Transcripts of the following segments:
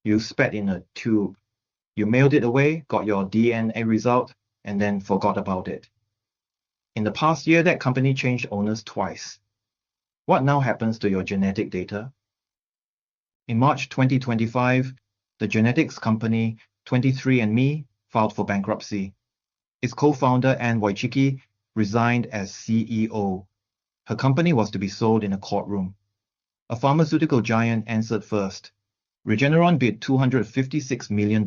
You spat in a tube. You mailed it away, got your DNA result, and then forgot about it. In the past year, that company changed owners twice. What now happens to your genetic data? In March 2025, the genetics company 23andMe filed for bankruptcy. Its co-founder Anne Wojcicki resigned as CEO. Her company was to be sold in a courtroom. A pharmaceutical giant answered first. Regeneron bid $256 million,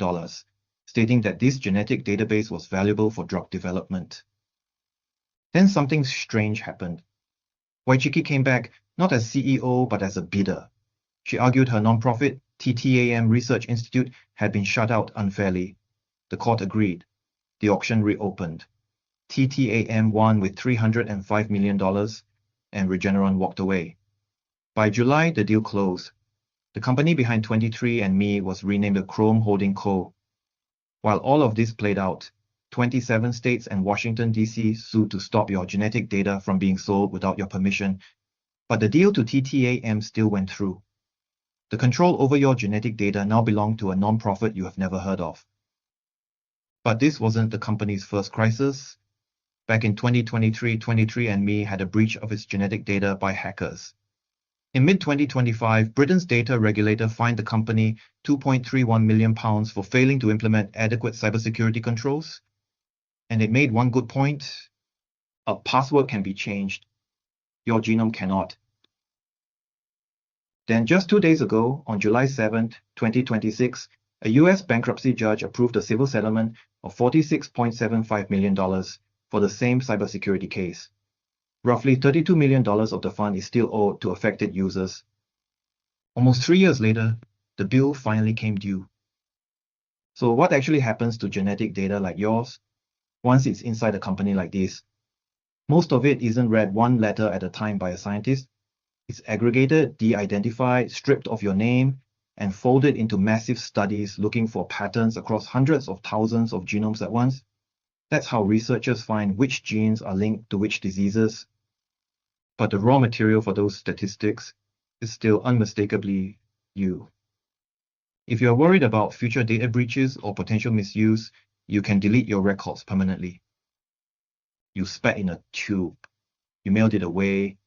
stating that this genetic database was valuable for drug development. Then something strange happened. Wojcicki came back not as CEO but as a bidder. She argued her nonprofit TTAM Research Institute had been shut out unfairly. The court agreed. The auction reopened. TTAM won with $305 million, and Regeneron walked away. By July, the deal closed. The company behind 23andMe was renamed the Chrome Holding Co. While all of this played out, 27 states and Washington D.C. sued to stop your genetic data from being sold without your permission, but the deal to TTAM still went through. The control over your genetic data now belonged to a non-profit you have never heard of. But this wasn't the company's first crisis. Back in 2023, 23andMe had a breach of its genetic data by hackers. In mid-2025, Britain's data regulator fined the company £2.31 million for failing to implement adequate cybersecurity controls. And it made one good point. A password can be changed. Your genome cannot. Then just 2 days ago, on July 7, 2026, a US bankruptcy judge approved a civil settlement of $46.75 million for the same cybersecurity case. Roughly $32 million of the fund is still owed to affected users. Almost 3 years later, the bill finally came due. So what actually happens to genetic data like yours once it's inside a company like this? Most of it isn't read one letter at a time by a scientist. It's aggregated, de-identified, stripped of your name, and folded into massive studies looking for patterns across hundreds of thousands of genomes at once. That's how researchers find which genes are linked to which diseases. But the raw material for those statistics is still unmistakably you. If you're worried about future data breaches or potential misuse, you can delete your records permanently. You spat in a tube. You mailed it away,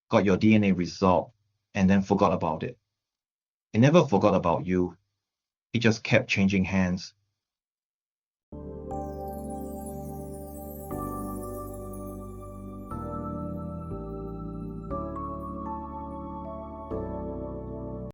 got your DNA result, and then forgot about it. It never forgot about you. It just kept changing hands.